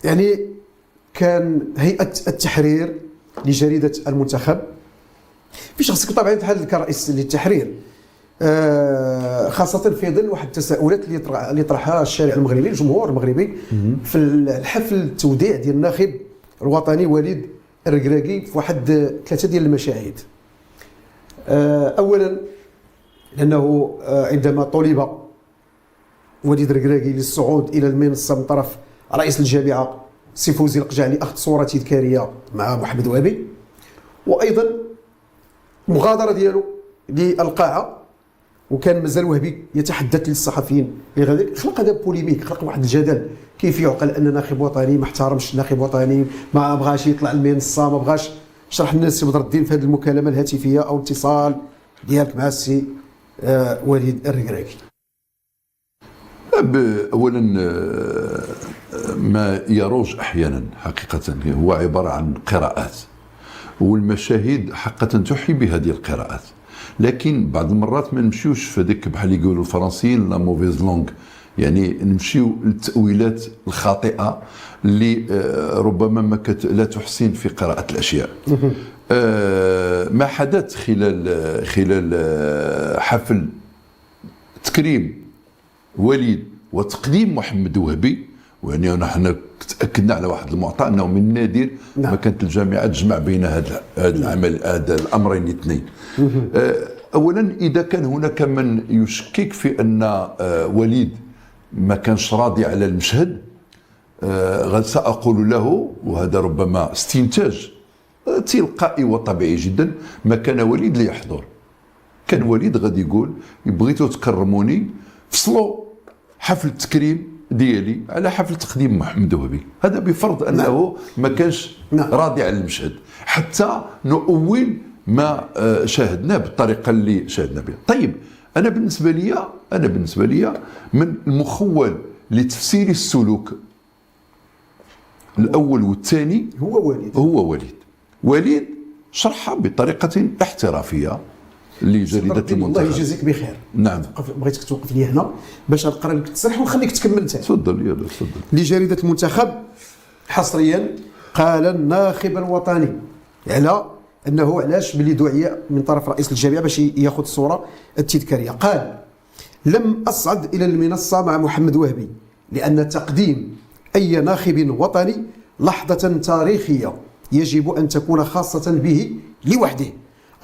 يعني كان هيئة التحرير لجريدة المنتخب في شخصك طبعا تحدث كرئيس للتحرير، خاصة في ظل واحد التساؤلات اللي طرحها الشارع المغربي، الجمهور المغربي في الحفل التوديع ديال الناخب الوطني وليد الركراكي في واحد 3 ديال المشاهد. أولا لأنه عندما طلب وليد الركراكي للصعود إلى المنصة من طرف رئيس الجامعة سي فوزي القجع لأخذ صورة تذكارية مع محمد وهبي، وأيضا مغادرة ديالو للقاعة وكان مازال وهبي يتحدث للصحفيين لغذاك، خلق هذا بوليميك، خلق واحد الجدل. كيف يعقل ان ناخب وطني ما احترمش ناخب وطني، ما بغاش يطلع المنصه، ما بغاش شرح الناس بدر الدين في هذه المكالمه الهاتفيه او الاتصال ديالك مع السي وليد الركراكي؟ اولا ما يروج احيانا حقيقه هو عباره عن قراءات، والمشاهد حقا تحيي بهذه القراءات، لكن بعض المرات ما نمشيوش في هذيك بحال يقولوا الفرنسيين لا موفيز لونغ، يعني نمشيو للتاويلات الخاطئه اللي ربما ما لا تحسن في قراءه الاشياء. ما حدث خلال حفل تكريم وليد وتقديم محمد وهبي، يعني نحن تاكدنا على واحد المعطى انه من النادر ما كانت الجامعه تجمع بين هذا العمل، هذا الامرين الاثنين. اولا اذا كان هناك من يشكك في ان وليد ما كانش راضي على المشهد، ساقول له، وهذا ربما استنتاج تلقائي وطبيعي جدا، ما كان وليد ليحضر. كان وليد غادي يقول بغيتوا تكرموني، فصلوا حفل التكريم ديالي على حفل تقديم محمد وهبي، هذا بفرض انه ما كانش راضي على المشهد، حتى نؤول ما شاهدناه بالطريقه اللي شاهدنا بها. طيب انا بالنسبه لي من المخول لتفسير السلوك الاول والثاني هو وليد شرحها بطريقه احترافيه لجريده المنتخب. الله يجازيك بخير. نعم، بغيتك توقف لي هنا باش نقرا لك التصريح ونخليك تكمل انت. تفضل. لجريده المنتخب حصريا قال الناخب الوطني على انه علاش بلي دعي من طرف رئيس الجامعه باش ياخذ الصوره التذكاريه. قال: لم اصعد الى المنصه مع محمد وهبي لان تقديم اي ناخب وطني لحظه تاريخيه يجب ان تكون خاصه به لوحده.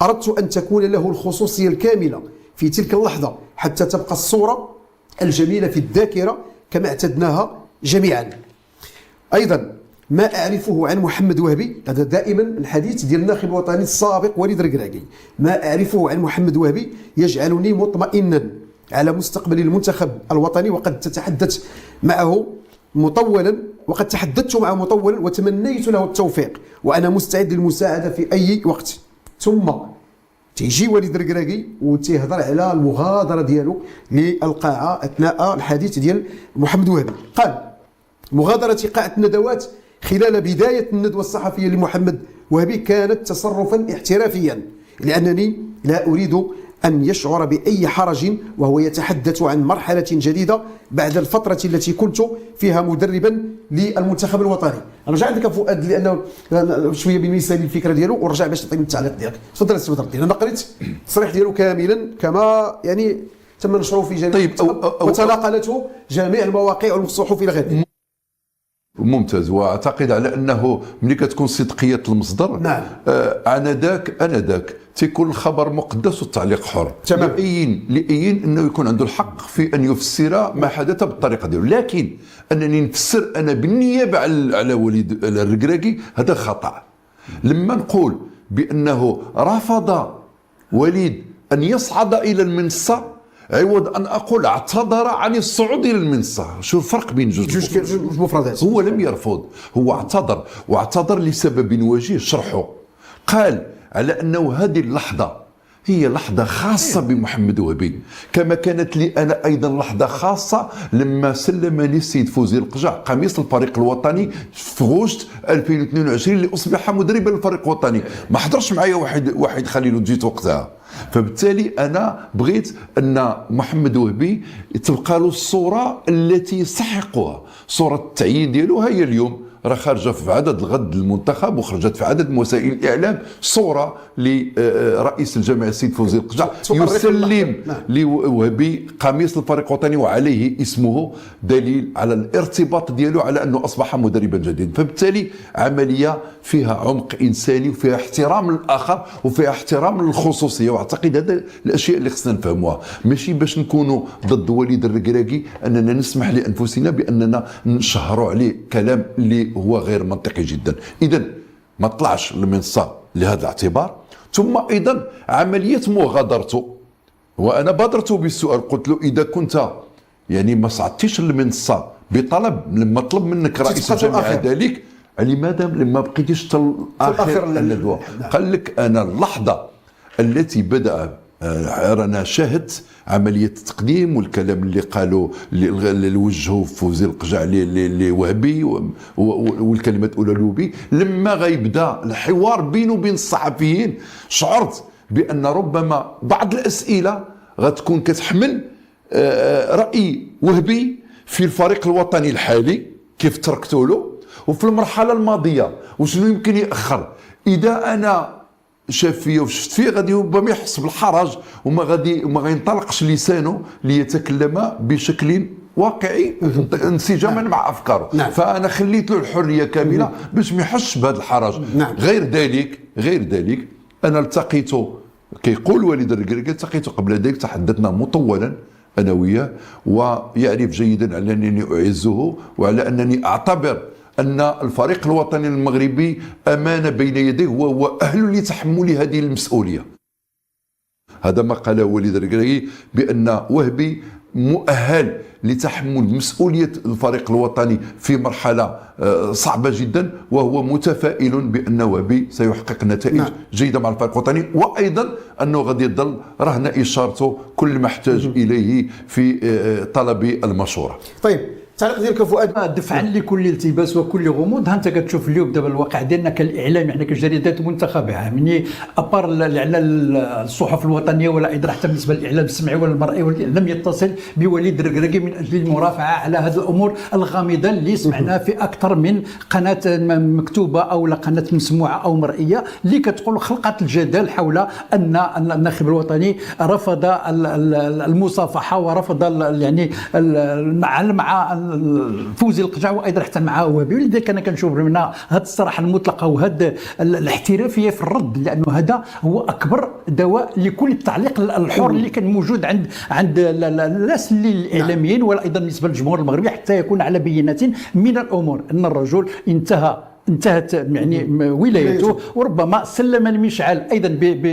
اردت ان تكون له الخصوصيه الكامله في تلك اللحظه حتى تبقى الصوره الجميله في الذاكره كما اعتدناها جميعا. ايضا ما اعرفه عن محمد وهبي، هذا دائما الحديث ديال الناخب الوطني السابق وليد الركراكي، ما اعرفه عن محمد وهبي يجعلني مطمئنا على مستقبل المنتخب الوطني، وقد تحدثت معه مطولا وتمنيت له التوفيق، وانا مستعد للمساعده في اي وقت. ثم تيجي وليد الركراكي وتيهضر على المغادره ديالو للقاعه اثناء الحديث ديال محمد وهبي. قال: مغادره قاعه الندوات خلال بدايه الندوه الصحفيه لمحمد وهبي كانت تصرفا احترافيا، لانني لا اريد ان يشعر باي حرج وهو يتحدث عن مرحله جديده بعد الفتره التي كنت فيها مدربا للمنتخب الوطني. رجع عندك فؤاد لانه شويه بالمثال الفكره ديالو ورجع باش تعطيني التعليق ديالك. تفضل استاذ بدر الدين، انا قريت التصريح ديالو كاملا كما يعني تم نشره في جميع وتناقلته جميع المواقع والصحف الى غيره. ممتاز، واعتقد على انه ملي كتكون صدقيه المصدر، نعم، انذاك تيكون الخبر مقدس والتعليق حر. تمام. لأين انه يكون عنده الحق في ان يفسر ما حدث بالطريقه ديالو، لكن انني نفسر انا بالنيابه على وليد الركراكي هذا خطا. لما نقول بانه رفض وليد ان يصعد الى المنصه عوض ان اقول اعتذر عن الصعود الى المنصه، شو الفرق بين جوج مفردات؟ هو لم يرفض، هو واعتذر لسبب وجيه شرحه. قال على انه هذه اللحظه هي لحظه خاصه بمحمد وهبي، كما كانت لي انا ايضا لحظه خاصه لما سلمني السيد فوزي القجع قميص الفريق الوطني في غشت 2022 لاصبح مدربا للفريق الوطني. ما حضرش معايا واحد خليل جيت وقتها، فبالتالي انا بغيت ان محمد وهبي تبقى له الصوره التي يستحقها، صوره التعيين ديالو هي اليوم. راه خارجه في عدد الغد المنتخب، وخرجت في عدد من وسائل الاعلام صوره لرئيس الجامعه السيد فوزي القجع يسلم لوهبي قميص الفريق الوطني وعليه اسمه، دليل على الارتباط ديالو على انه اصبح مدربا جديدا. فبالتالي عمليه فيها عمق انساني وفيها احترام للاخر وفيها احترام للخصوصيه، واعتقد هذا الاشياء اللي خصنا نفهموها، ماشي باش نكونوا ضد وليد الركراكي اننا نسمح لانفسنا باننا نشهروا عليه كلام اللي هو غير منطقي جدا. اذا ما طلعش المنصه لهذا الاعتبار. ثم ايضا عمليه مغادرته، وانا بادرته بالسؤال، قلت له اذا كنت يعني ما صعدتيش المنصه بطلب لما طلب منك رئيس الجامعه ذلك، لماذا لما بقيتيش اخر الندوه؟ قال لك انا اللحظه التي بدا رانا شاهدت عمليه التقديم والكلام اللي قالوا اللي وجهوا فوزي القجع لوهبي والكلمات الاولى لوبي، لما غيبدا الحوار بينه وبين الصحفيين شعرت بان ربما بعض الاسئله غتكون كتحمل راي وهبي في الفريق الوطني الحالي كيف تركتوا له، وفي المرحله الماضيه وشنو يمكن ياخر. اذا انا شاف فيه وشفت فيه غادي ربما يحس بالحرج وما غينطلقش لسانه ليتكلم بشكل واقعي انسجاما مع افكاره. نعم. فانا خليت له الحريه كامله باش ما يحسش بهذا الحرج. نعم. غير ذلك انا التقيته، كيقول وليد الركراكي، التقيته قبل ذلك، تحدثنا مطولا انا وياه، ويعرف جيدا على انني اعزه وعلى انني اعتبر أن الفريق الوطني المغربي أمانة بين يديه وهو أهل لتحمل هذه المسؤولية. هذا ما قاله وليد الركراكي، بأن وهبي مؤهل لتحمل مسؤولية الفريق الوطني في مرحلة صعبة جدا، وهو متفائل بأن وهبي سيحقق نتائج جيدة مع الفريق الوطني، وأيضا أنه غادي يظل رهن إشارته كل ما احتاج إليه في طلب المشورة. طيب التعليق ديالك فؤاد؟ دفعا لكل التباس وكل غموض، انت كتشوف اليوم دابا الواقع ديالنا كالاعلام، احنا كجريدات منتخبه، يعني ابار على الصحف الوطنيه ولا ايضا حتى بالنسبه للاعلام السمعي ولا المرئي لم يتصل بوليد الركراكي من اجل المرافعه على هذه الامور الغامضه اللي سمعناها في اكثر من قناه مكتوبه او قناه مسموعه او مرئيه، اللي كتقول خلقت الجدل حول ان الناخب الوطني رفض المصافحه ورفض يعني مع فوزي القجع وايضا حتى مع وهبي. ولذلك انا كنشوف منها هذه الصراحه المطلقه وهذه الاحترافيه في الرد، لانه هذا هو اكبر دواء لكل التعليق الحر اللي كان موجود عند الناس الاعلاميين ولا ايضا بالنسبه للجمهور المغربي، حتى يكون على بينه من الامور ان الرجل انتهت يعني ولايته، وربما سلم المشعل ايضا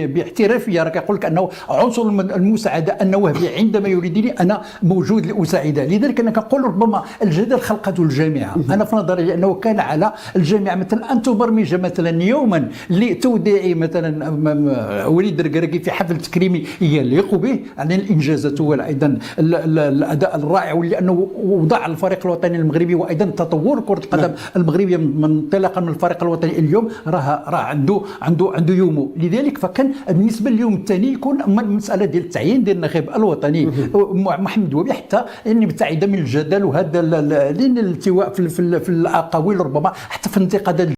باحترافيه. راه كيقول لك انه عنصر المساعده، ان وهبي عندما يريدني انا موجود لاساعده. لذلك انا كنقول ربما الجدل خلقته الجامعه. انا في نظري انه كان على الجامعه مثلا ان تبرمج مثلا يوما لتوديع مثلا وليد الركراكي في حفل تكريمي يليق به عن الانجازات ولا ايضا الاداء الرائع، ولانه وضع الفريق الوطني المغربي وايضا تطور كره القدم المغربيه من الفريق الوطني اليوم راه عنده يومه. لذلك فكان بالنسبه لليوم الثاني يكون المساله ديال التعيين ديال الناخب الوطني محمد وهبي حتى يعني مبتعده من الجدل وهذا الالتواء في الاقاويل، ربما حتى في الانتقادات